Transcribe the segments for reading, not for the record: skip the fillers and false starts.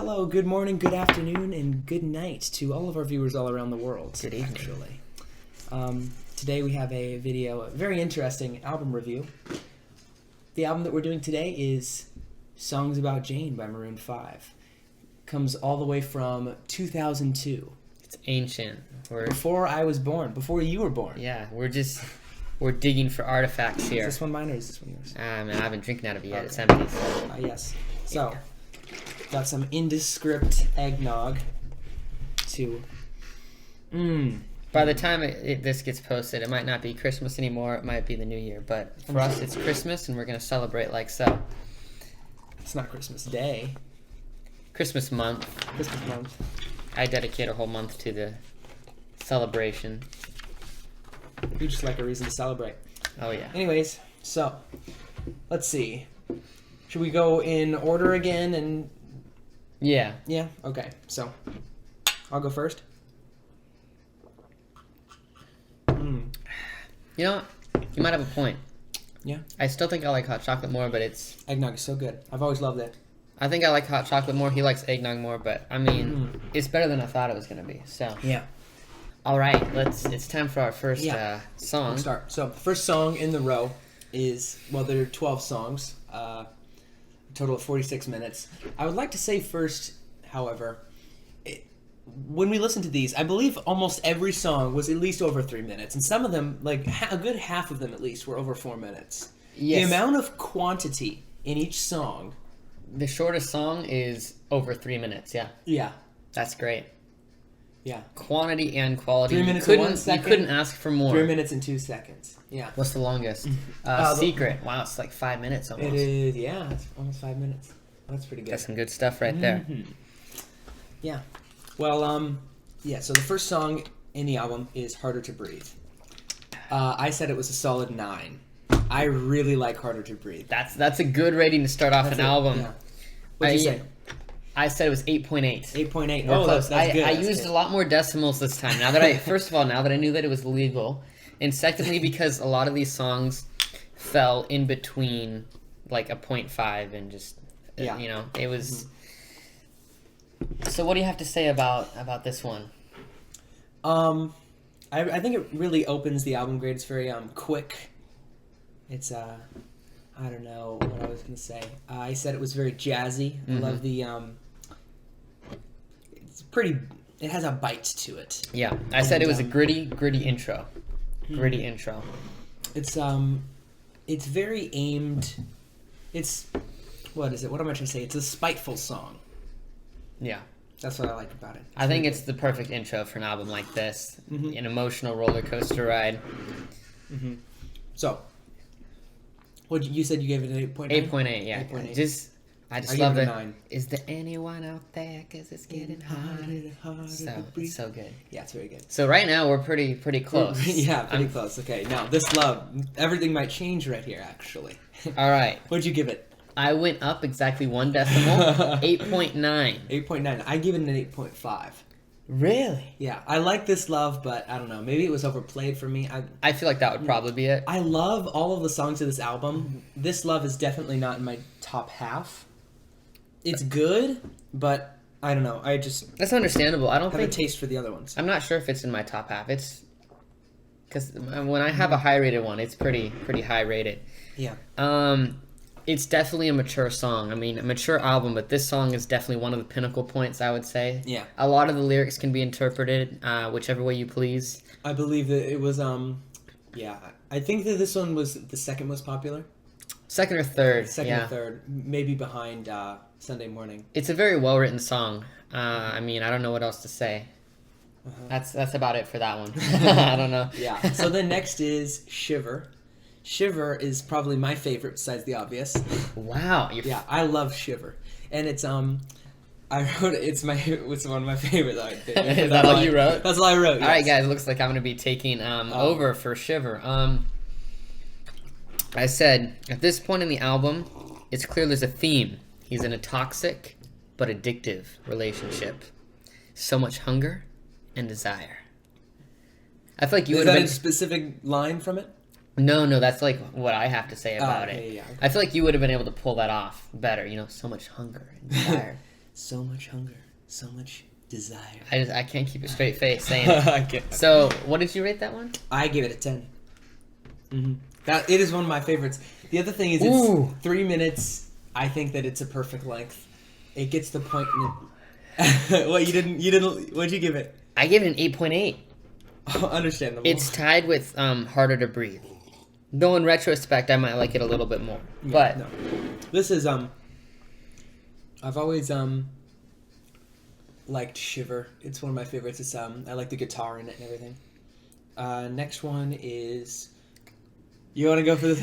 Hello, good morning, good afternoon, and good night to all of our viewers all around the world. Good evening. Actually. Today we have a video, a very interesting album review. The album that we're doing today is Songs About Jane by Maroon 5. Comes all the way from 2002. It's ancient. Before I was born, before you were born. Yeah, we're digging for artifacts here. Is this one mine or is this one yours? Man, I haven't drinking out of it yet. Okay. It's empty. So. Yes. So, got some indescript eggnog to... By the time this gets posted, it might not be Christmas anymore. It might be the New Year. But for us, it's Christmas, and we're going to celebrate like so. It's not Christmas Day. Christmas month. Christmas month. I dedicate a whole month to the celebration. You just like a reason to celebrate. Oh, yeah. Anyways, so, let's see. Should we go in order again and... Yeah. Yeah? Okay, so, I'll go first. You know, you might have a point. Yeah? I still think I like hot chocolate more, but it's... Eggnog is so good. I've always loved it. I think I like hot chocolate more. He likes eggnog more, but, I mean, it's better than I thought it was going to be, so... Yeah. All right, it's time for our first song. We'll start. So, the first song in the row is, well, there are 12 songs, a total of 46 minutes. I would like to say first, however, when we listen to these, I believe almost every song was at least over 3 minutes, and some of them, like a good half of them at least, were over 4 minutes. Yes. The amount of quantity in each song. The shortest song is over 3 minutes, yeah. Yeah. That's great. Yeah. Quantity and quality. 3 minutes and 1 second. You couldn't ask for more. 3 minutes and 2 seconds. Yeah. What's the longest? Secret. Wow, it's like 5 minutes almost. It is, yeah. It's almost 5 minutes. That's pretty good. That's some good stuff right there. Yeah. Well, yeah, so the first song in the album is Harder to Breathe. I said it was a solid 9. I really like Harder to Breathe. That's a good rating to start off an album. Yeah. What'd you say? I said it was 8.8. 8.8. We're Oh, close. that's good. I used a lot more decimals this time. Now that first of all, now that I knew that it was legal, and secondly, because a lot of these songs fell in between like a 0.5 and just, you know, it was... So what do you have to say about this one? I think it really opens the album great. It's very quick. It's I don't know what I was gonna say. I said it was very jazzy. I love the it's pretty. It has a bite to it. Yeah, I said it was a gritty intro. Gritty intro. It's very aimed. It's what is it? What am I trying to say? It's a spiteful song. Yeah. That's what I like about it. I think it's the perfect intro for an album like this. An emotional roller coaster ride. So, what you said? You gave it an 8.8. 8.8, yeah. 8.8. I just love it. it. 9. Is there anyone out there? Cause it's getting harder. So it's so good. Yeah, it's very good. So right now we're pretty close. Yeah, pretty close. Okay, now this love, everything might change right here. Actually. All right. What'd you give it? I went up exactly 1 decimal. 8.9. 8.9. I give it an 8.5. Really? Yeah, I like this love, but I don't know. Maybe it was overplayed for me. I feel like that would probably be it. I love all of the songs of this album. This love is definitely not in my top half. It's good, but I don't know. That's understandable. I don't have think a taste for the other ones. I'm not sure if it's in my top half. It's because when I have a high rated one, it's pretty high rated. Yeah. It's definitely a mature song. I mean, a mature album, but this song is definitely one of the pinnacle points, I would say. Yeah. A lot of the lyrics can be interpreted whichever way you please. I believe that it was, yeah. I think that this one was the second most popular. Second or third. Second or third. Maybe behind Sunday Morning. It's a very well-written song. I mean, I don't know what else to say. That's about it for that one. I don't know. Yeah. So then next is Shiver. Shiver is probably my favorite besides the obvious. Wow. Yeah, I love Shiver. And it's I wrote it, it's one of my favorites. Is that all you wrote? That's all I wrote. Yes. All right, guys, it looks like I'm going to be taking over for Shiver. I said, at this point in the album, it's clear there's a theme. He's in a toxic but addictive relationship. So much hunger and desire. I feel like you would have been... Is that a specific line from it? No, that's like what I have to say about it. Yeah, okay. I feel like you would have been able to pull that off better. You know, so much hunger and desire. So much hunger, so much desire. I can't keep a straight face saying I it. can't. So, what did you rate that one? I give it a 10. Mm-hmm. It is one of my favorites. The other thing is Ooh. it's 3 minutes. I think that it's a perfect length. It gets the point. What what'd you give it? I gave it an 8.8. Understandable. It's tied with Harder to Breathe. Though in retrospect, I might like it a little bit more. Yeah, But no. This is I've always liked Shiver. It's one of my favorites. It's I like the guitar in it and everything. Next one is, you want to go for this?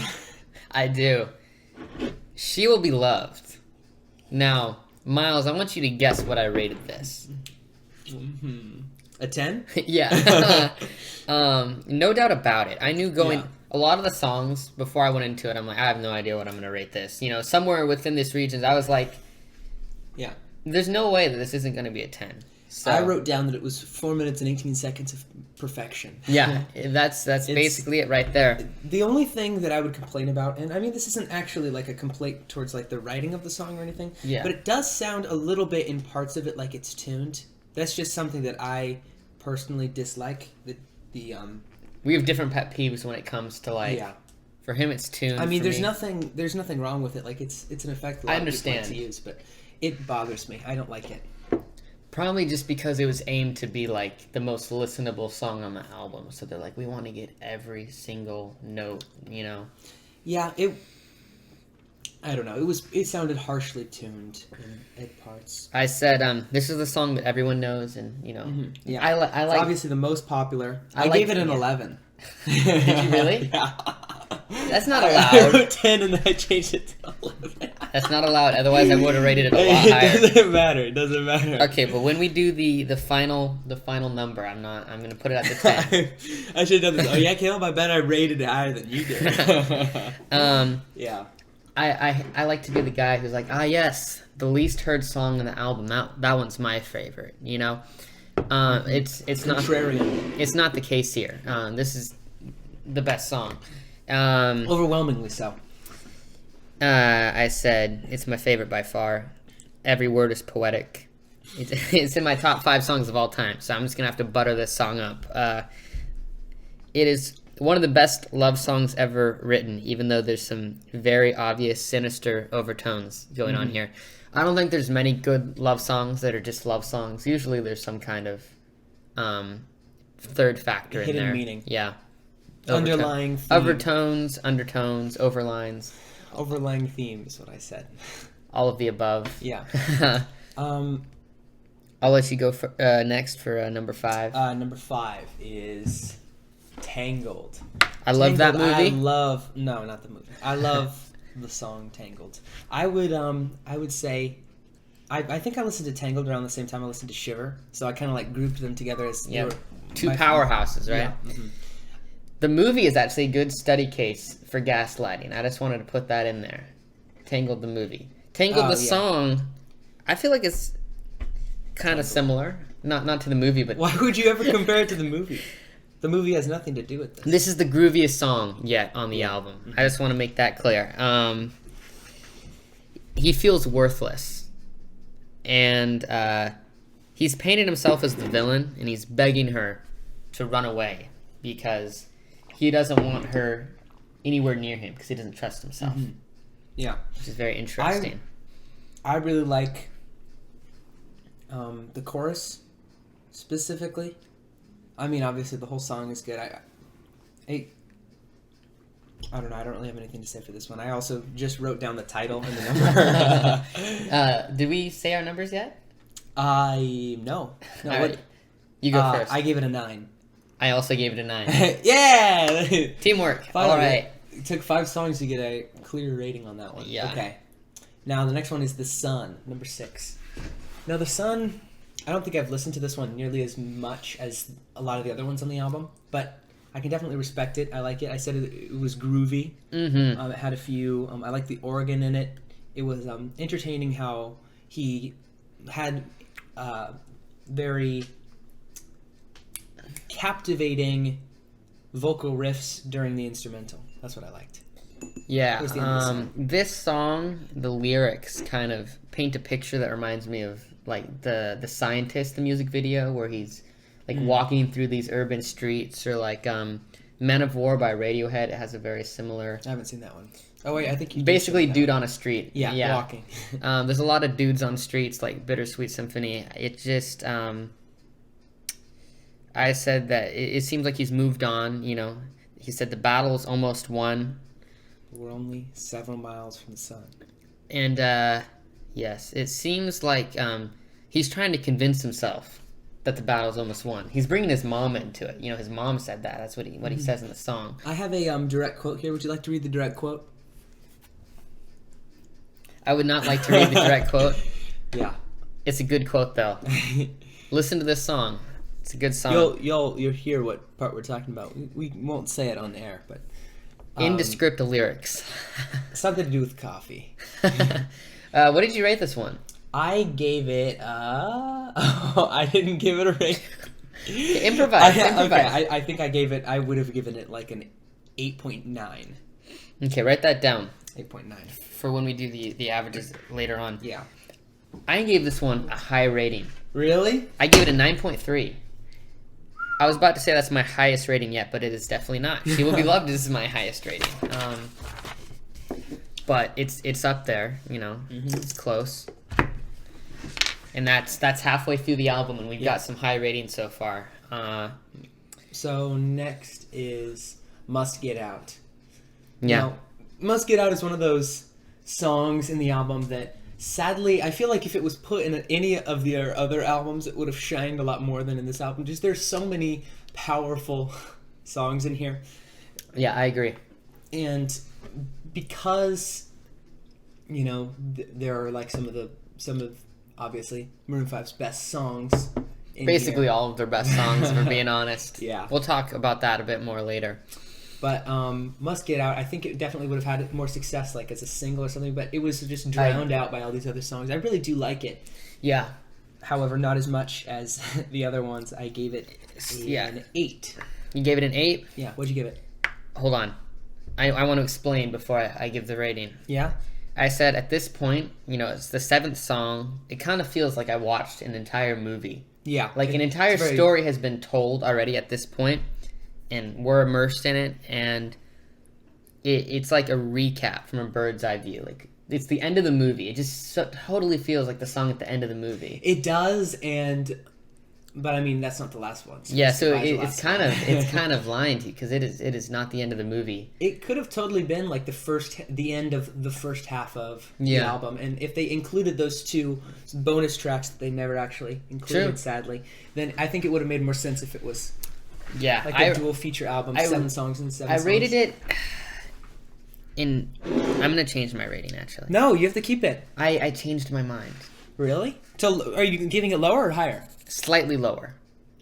I do. She Will Be Loved. Now, Miles, I want you to guess what I rated this. Mm-hmm. A 10? Yeah. No doubt about it. I knew going... Yeah. A lot of the songs, before I went into it, I'm like, I have no idea what I'm going to rate this. You know, somewhere within this region, I was like... Yeah. There's no way that this isn't going to be a 10. So, I wrote down that it was 4 minutes and 18 seconds of perfection. Yeah, that's basically it right there. The only thing that I would complain about, and I mean this isn't actually like a complaint towards like the writing of the song or anything, but it does sound a little bit in parts of it like it's tuned. That's just something that I personally dislike. We have different pet peeves when it comes to like. Yeah. For him, it's tuned. I mean, there's nothing wrong with it. Like it's an effect a lot of people like to use, but it bothers me. I don't like it. Probably just because it was aimed to be like the most listenable song on the album, so they're like, we want to get every single note, you know. Yeah, I don't know. It sounded harshly tuned at parts. I said, this is the song that everyone knows, and you know, yeah, I like. It's obviously the most popular. I gave it an 11. Did you really? Yeah. That's not allowed. I wrote 10 and then I changed it to 11. That's not allowed. Otherwise, I would have rated it a lot higher. It doesn't matter. Okay, but when we do the final number, I'm gonna put it at the 10. I should have done this. Oh yeah, Caleb, I bet I rated it higher than you did. Yeah. I like to be the guy who's like, yes, the least heard song on the album. That one's my favorite. You know, it's contrarian. It's not the case here. This is the best song. Overwhelmingly so. I said it's my favorite by far. Every word is poetic. It's in my top 5 songs of all time. So I'm just gonna have to butter this song up. It is one of the best love songs ever written, even though there's some very obvious sinister overtones going on here. I don't think there's many good love songs that are just love songs. Usually there's some kind of third factor in there. Hidden meaning. Yeah. Underlying theme. Overtones, undertones, overlines. Overlying theme is what I said. All of the above. Yeah. I'll let you go next for number 5. Number 5 is Tangled. I love that movie. No, not the movie. I love the song Tangled. I would say, I think I listened to Tangled around the same time I listened to Shiver, so I kind of like grouped them together as two powerhouses, right? Yeah. Mm-hmm. The movie is actually a good study case for gaslighting. I just wanted to put that in there. Tangled the movie. Tangled the song, I feel like it's kind of similar. Not to the movie, but... Why would you ever compare it to the movie? The movie has nothing to do with this. This is the grooviest song yet on the album. Mm-hmm. I just want to make that clear. He feels worthless. And he's painted himself as the villain, and he's begging her to run away because he doesn't want her anywhere near him because he doesn't trust himself. Mm-hmm. Yeah. Which is very interesting. I really like the chorus specifically. I mean, obviously the whole song is good. I don't know. I don't really have anything to say for this one. I also just wrote down the title and the number. Did we say our numbers yet? No. Right. You go first. I gave it a 9. I also gave it a 9. Yeah! Teamwork. Finally. All right. It took 5 songs to get a clear rating on that one. Yeah. Okay. Now the next one is The Sun, number 6. Now The Sun, I don't think I've listened to this one nearly as much as a lot of the other ones on the album, but I can definitely respect it. I like it. I said it was groovy. Mm-hmm. It had a few... I like the organ in it. It was entertaining how he had very captivating vocal riffs during the instrumental. That's what I liked. Yeah, this song, the lyrics kind of paint a picture that reminds me of like the Scientist, the music video where he's like walking through these urban streets, or like Men of War by Radiohead. It has a very similar. I haven't seen that one. Oh wait, I think you basically dude on a street. Yeah, walking. There's a lot of dudes on streets, like Bittersweet Symphony. It just I said that it seems like he's moved on. You know, he said the battle's almost won. We're only several miles from the sun. And yes, it seems like he's trying to convince himself that the battle's almost won. He's bringing his mom into it. You know, his mom said that. That's what he says in the song. I have a direct quote here. Would you like to read the direct quote? I would not like to read the direct quote. Yeah. It's a good quote, though. Listen to this song. It's a good song. You'll hear what part we're talking about. We won't say it on the air, but Indescript lyrics. Something to do with coffee. What did you rate this one? I gave it. I didn't give it a rate. Improvise. Okay, I think I gave it. I would have given it like an 8.9. Okay, write that down. 8.9 for when we do the averages later on. Yeah. I gave this one a high rating. Really? I gave it a 9.3. I was about to say that's my highest rating yet, but it is definitely not. She Will Be Loved is my highest rating. But it's up there, you know. Mm-hmm. It's close. And that's halfway through the album, and we've got some high ratings so far. So next is Must Get Out. Yeah. Now, Must Get Out is one of those songs in the album that, sadly, I feel like if it was put in any of their other albums, it would have shined a lot more than in this album. Just there's so many powerful songs in here. Yeah, I agree. And because, you know, there are like some of obviously Maroon 5's best songs. Basically all of their best songs, if we're being honest. Yeah. We'll talk about that a bit more later. But Must Get Out, I think it definitely would have had more success like as a single or something, but it was just drowned out by all these other songs. I really do like it. Yeah. However, not as much as the other ones. I gave it an 8. You gave it an 8? Yeah, what'd you give it? Hold on. I want to explain before I give the rating. Yeah? I said at this point, you know, it's the 7th song. It kind of feels like I watched an entire movie. Yeah. Like an entire story has been told already at this point, and we're immersed in it, and it's like a recap from a bird's eye view. Like, it's the end of the movie. It just totally feels like the song at the end of the movie. It does, but I mean that's not the last one. Yeah, so it's kind of lying to you, because it is not the end of the movie. It could have totally been like the end of the first half of the album, and if they included those two bonus tracks that they never actually included, sadly, then I think it would have made more sense if it was like a dual feature album, 7 songs and 7 songs. I rated it in. I'm gonna change my rating actually. No, you have to keep it. I changed my mind. Really? So are you giving it lower or higher? Slightly lower.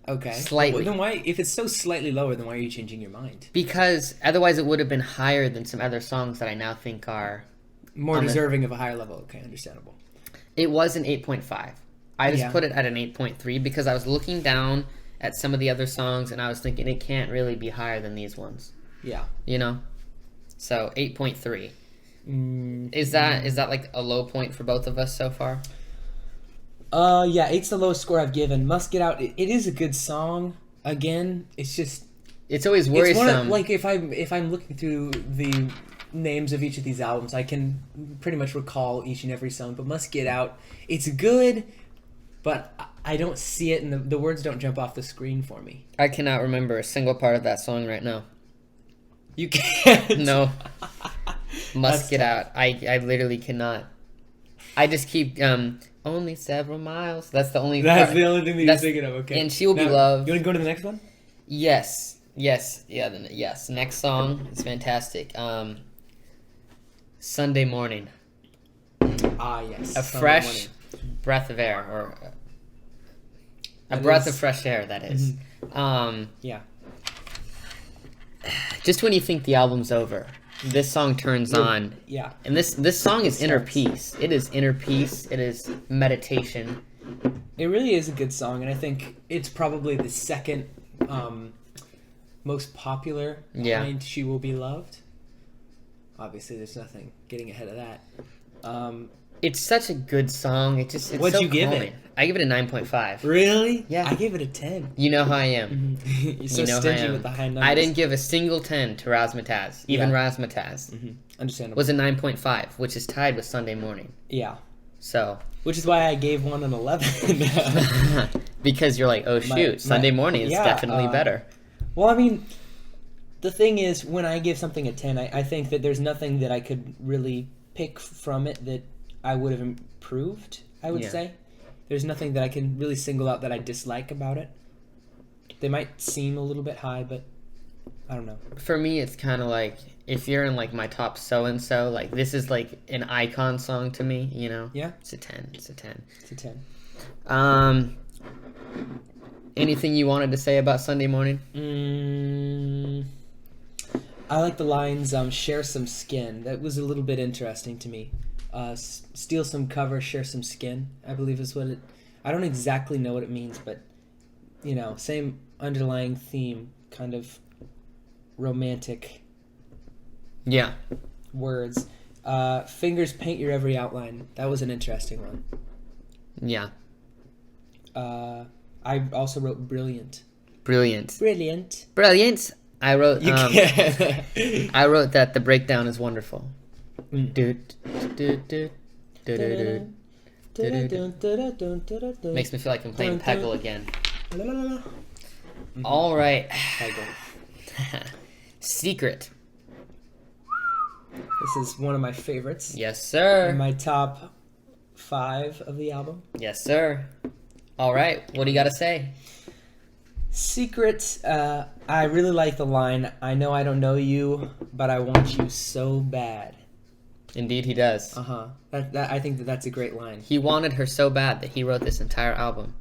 Okay. Slightly. Well, then why? If it's so slightly lower, then why are you changing your mind? Because otherwise it would have been higher than some other songs that I now think are more deserving of a higher level. Okay, understandable. It was an 8.5. I just put it at an 8.3 because I was looking down at some of the other songs and I was thinking it can't really be higher than these ones. Yeah. You know? So 8.3. Is that like a low point for both of us so far? Yeah, 8's the lowest score I've given. Must Get Out. It is a good song. Again, it's just. It's always worrisome. Like if I'm looking through the names of each of these albums, I can pretty much recall each and every song. But Must Get Out, it's good, but I don't see it, and the words don't jump off the screen for me. I cannot remember a single part of that song right now. You can't. No. Must Get Out. I literally cannot. I just keep only several miles. That's the only. That's the only thing that you're thinking of. Okay. And She Will Be Loved. You want to go to the next one? Yes. Yes. Yeah. Yes. Next song is fantastic. Sunday Morning. Yes. A fresh breath of air, or a breath of fresh air. That is. Mm-hmm. Yeah. Just when you think the album's over, this song turns on. Yeah. And this song is inner peace. It is inner peace. It is meditation. It really is a good song, and I think it's probably the second most popular behind She Will Be Loved. Obviously, there's nothing getting ahead of that. It's such a good song. It's What'd so you give calming. it? I give it a 9.5. Really? Yeah. I gave it a 10. You know how I am. You're so You know how I stingy am. with the high numbers. I didn't give a single 10 to Razzmatazz. Even Yeah. Razzmatazz Understandable. was a 9.5, which is tied with Sunday Morning. Yeah. So, Which is why I gave one an 11. because you're like, oh shoot, Sunday Morning is definitely better. Well, I mean, the thing is, when I give something a 10, I think that there's nothing that I could really pick from it that I would have improved, I would say. There's nothing that I can really single out that I dislike about it. They might seem a little bit high, but I don't know. For me, it's kind of like, if you're in like my top so-and-so, like this is like an icon song to me, you know? Yeah? It's a 10. It's a 10. It's a 10. Anything you wanted to say about Sunday Morning? I like the lines, share some skin. That was a little bit interesting to me. Steal some cover, share some skin, I believe is what it... I don't exactly know what it means, but, you know, same underlying theme, kind of romantic Yeah. words. Fingers paint your every outline. That was an interesting one. Yeah. I also wrote brilliant. Brilliant. Brilliant. Brilliant. I wrote You can. I wrote that the breakdown is wonderful. Mm. Makes me feel like I'm playing Peggle again. Mm-hmm. All right. Peggle. Secret. This is one of my favorites. Yes, sir. In my top 5 of the album. Yes, sir. All right. What do you got to say? Secret, I really like the line, I know I don't know you, but I want you so bad. Indeed, he does. Uh-huh. I think that's a great line. He wanted her so bad that he wrote this entire album.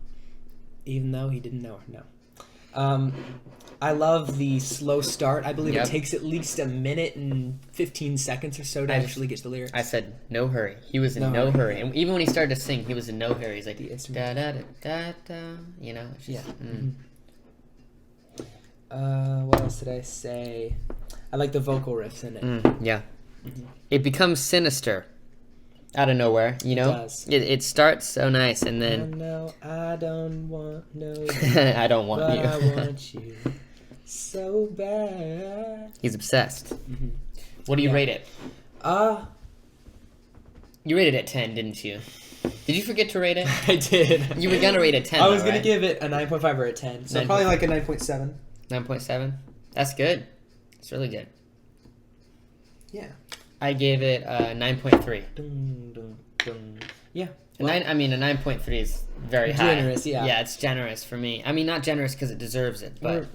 Even though he didn't know her, no. I love the slow start. I believe it takes at least a minute and 15 seconds or so to actually get to the lyrics. I said, no hurry. He was in no hurry. And even when he started to sing, he was in no hurry. He's like, da da da da da, you know? It's just, what else did I say? I like the vocal riffs in it. Yeah. It becomes sinister out of nowhere, you know? It does. It starts so nice, and then... I know I don't want you. I don't want but you. I want you so bad. He's obsessed. What do you rate it? You rated it 10, didn't you? Did you forget to rate it? I did. You were going to rate it 10, I was going to give it a 9.5 or a 10. So probably like a 9.7. 9.7? That's good. It's really good. Yeah. I gave it a 9.3. Yeah. A 9.3 is very high. Generous, yeah. Yeah, it's generous for me. I mean, not generous because it deserves it, but...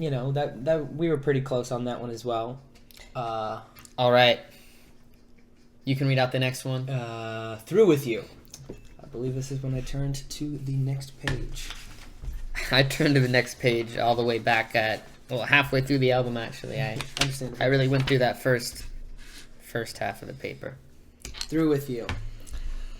You know, that we were pretty close on that one as well. All right. You can read out the next one. Through With You. I believe this is when I turned to the next page. I turned to the next page all the way back at... Well, halfway through the album, actually. I really went through that first half of the paper. Through With You.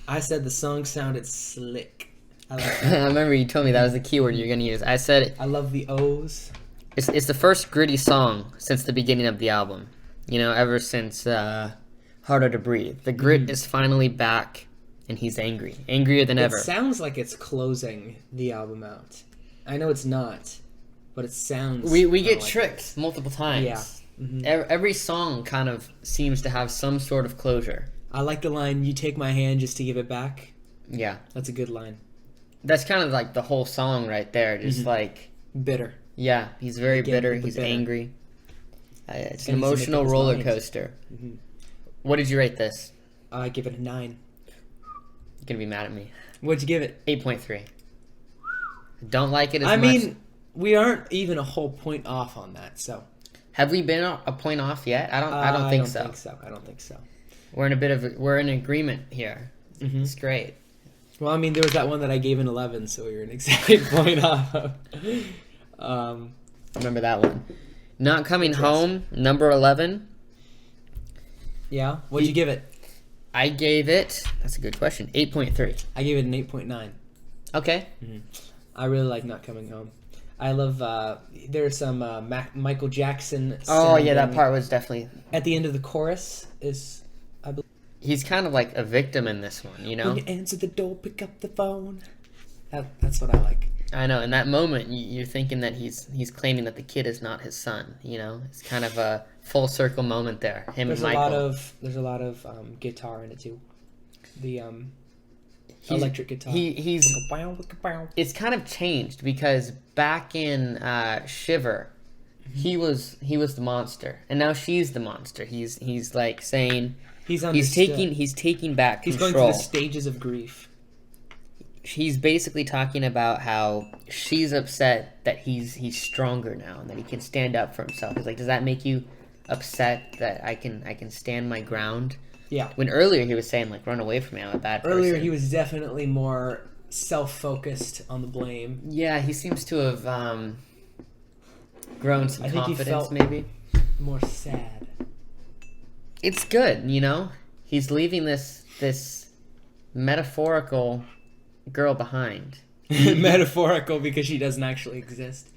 I said the song sounded slick. I like I that. remember you told me that was the keyword you're going to use. I said... I love the O's. It's the first gritty song since the beginning of the album. You know, ever since Harder to Breathe. The grit is finally back, and he's angry. Angrier than ever. It sounds like it's closing the album out. I know it's not, but it sounds... We get like tricked multiple times. Yeah. Mm-hmm. Every song kind of seems to have some sort of closure. I like the line, you take my hand just to give it back. Yeah. That's a good line. That's kind of like the whole song right there. Just like... Bitter. Yeah, he's very bitter. He's angry. It's an emotional roller coaster. What did you rate this? I give it a 9. You're going to be mad at me. What'd you give it? 8.3. Don't like it as much. I mean, we aren't even a whole point off on that, so... Have we been a point off yet? I don't think so. I don't think so. We're in agreement here. It's great. Well, I mean, there was that one that I gave an 11, so we were an exact point off. Remember that one. Not Coming Home, number 11. Yeah? What'd you give it? I gave it... That's a good question. 8.3. I gave it an 8.9. Okay. I really like Not Coming Home. I love... there's some Michael Jackson... Oh, yeah, that part was definitely... At the end of the chorus is... I believe... he's kind of like a victim in this one, you know? When you answer the door, pick up the phone. That's what I like. I know. In that moment, you're thinking that he's claiming that the kid is not his son. You know, it's kind of a full circle moment there. There's and Michael. There's a lot of guitar in it too. The electric guitar. It's kind of changed because back in Shiver, he was the monster, and now she's the monster. He's like saying he's taking back control. He's going through the stages of grief. He's basically talking about how she's upset that he's stronger now and that he can stand up for himself. He's like, does that make you upset that I can stand my ground? Yeah. When earlier he was saying like, run away from me, I'm a bad person. Earlier he was definitely more self-focused on the blame. Yeah, he seems to have grown some confidence, he felt maybe. More sad. It's good, you know? He's leaving this metaphorical girl behind. Metaphorical because she doesn't actually exist.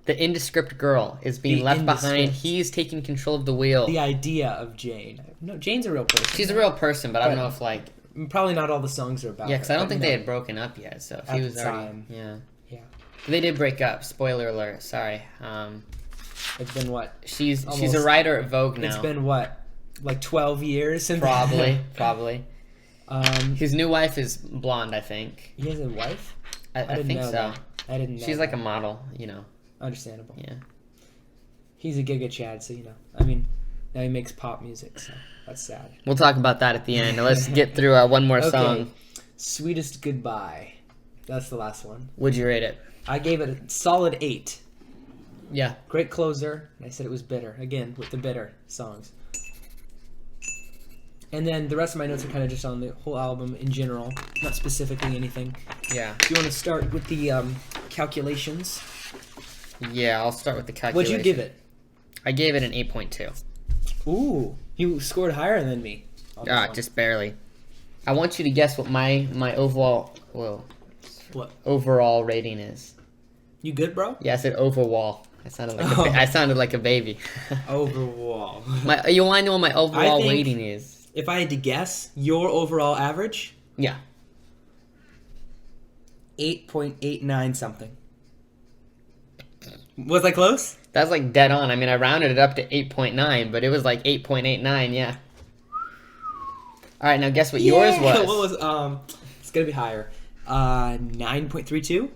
The indescript girl is being left behind. He's taking control of the wheel. The idea of Jane. No, Jane's a real person. She's a real person, but I don't know if like... Probably not all the songs are about her. Yeah, because I don't think they had broken up yet, so if he was already... Yeah. They did break up. Spoiler alert. Sorry. It's been what? She's a writer at Vogue now. It's been what? Like 12 years since... Probably. His new wife is blonde, I think. He has a wife? I think so. That. I didn't know. She's like a model, you know. Understandable. Yeah. He's a Giga Chad, so you know. I mean, now he makes pop music, so that's sad. We'll talk about that at the end. Let's get through one more song. Sweetest Goodbye. That's the last one. Would you rate it? I gave it a solid 8. Yeah. Great closer. And I said it was bitter. Again, with the bitter songs. And then the rest of my notes are kind of just on the whole album in general, not specifically anything. Yeah. Do you want to start with the calculations? Yeah, I'll start with the calculation. What'd you give it? I gave it an 8.2. Ooh, you scored higher than me. Just barely. I want you to guess what my overall overall rating is. You good, bro? Yeah, I said overall. I sounded like a baby. Overall. You want to know what my overall rating is? If I had to guess, your overall average? Yeah. 8.89 something. Was I close? That's like dead on. I mean, I rounded it up to 8.9, but it was like 8.89, yeah. All right, now guess what yours was. What was it's going to be higher. 9.32?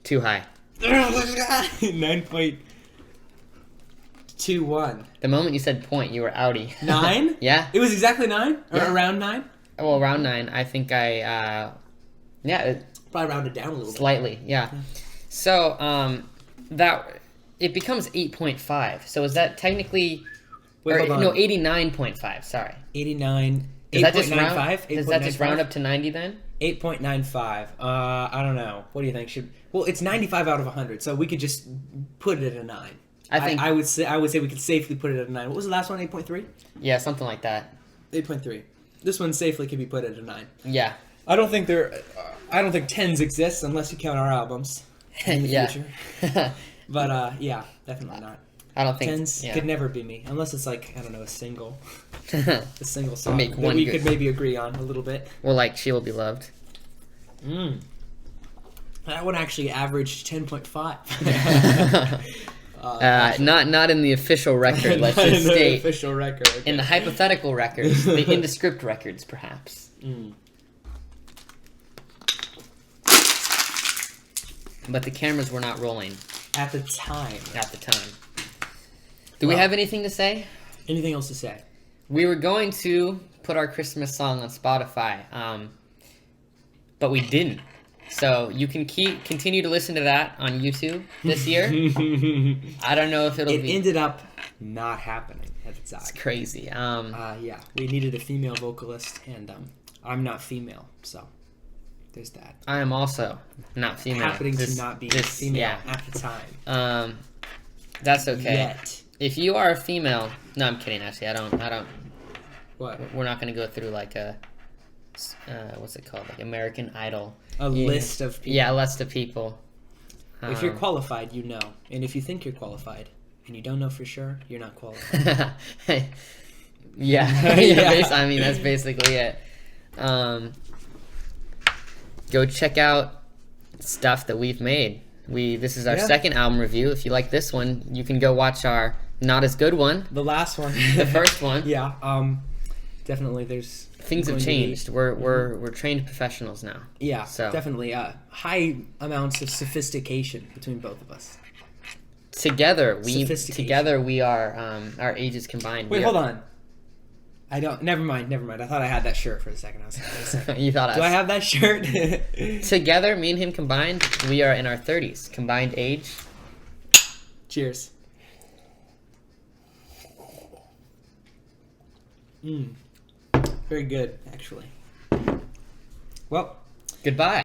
Too high. 9.21. The moment you said point, you were outie. 9? Yeah. It was exactly 9? Or around 9? Well, around 9. I think probably rounded down a little bit. Slightly, yeah. So, that it becomes 8.5. So is that technically... Wait, no, 89.5, sorry. 89... Does that just round 8.95? up to 90 then? 8.95. I don't know. What do you think? Well, it's 95 out of 100, so we could just put it at a 9. I would say we could safely put it at a 9. What was the last one? 8.3? Yeah, something like that. 8.3. This one safely can be put at a 9. Yeah. I don't think 10s exist unless you count our albums in the future. But yeah, definitely not. I don't think 10s could never be me unless it's like, I don't know, a single song that we could maybe agree on a little bit. Well, like She Will Be Loved. That one actually averaged 10.5. Not in the official record. Let's just state the official record. Okay. In the hypothetical records, the indescript records, perhaps. But the cameras were not rolling at the time. Do we have anything to say? Anything else to say? We were going to put our Christmas song on Spotify, but we didn't. So you can continue to listen to that on YouTube this year. I don't know if it ended up not happening at the time. It's crazy. Yeah, we needed a female vocalist, and I'm not female, so there's that. I am also not female. Happening to not be female at the time. That's okay. Yet. If you are a female, no, I'm kidding. Actually, I don't. What? We're not going to go through like a what's it called? Like American Idol. A list of people. Yeah, a list of people. If you're qualified, you know. And if you think you're qualified and you don't know for sure, you're not qualified. Yeah, I mean that's basically it. Go check out stuff that we've made. This is our second album review. If you like this one, you can go watch our not as good one. The last one. The first one. Yeah. Definitely there's things have changed. We're trained professionals now. Yeah. So definitely high amounts of sophistication between both of us. Together we are our ages combined. Wait, hold on. I don't. Never mind. I thought I had that shirt for a second. I was like, You thought do I have that shirt? Together, me and him combined, we are in our 30s. Combined age. Cheers. Very good, actually. Well, goodbye.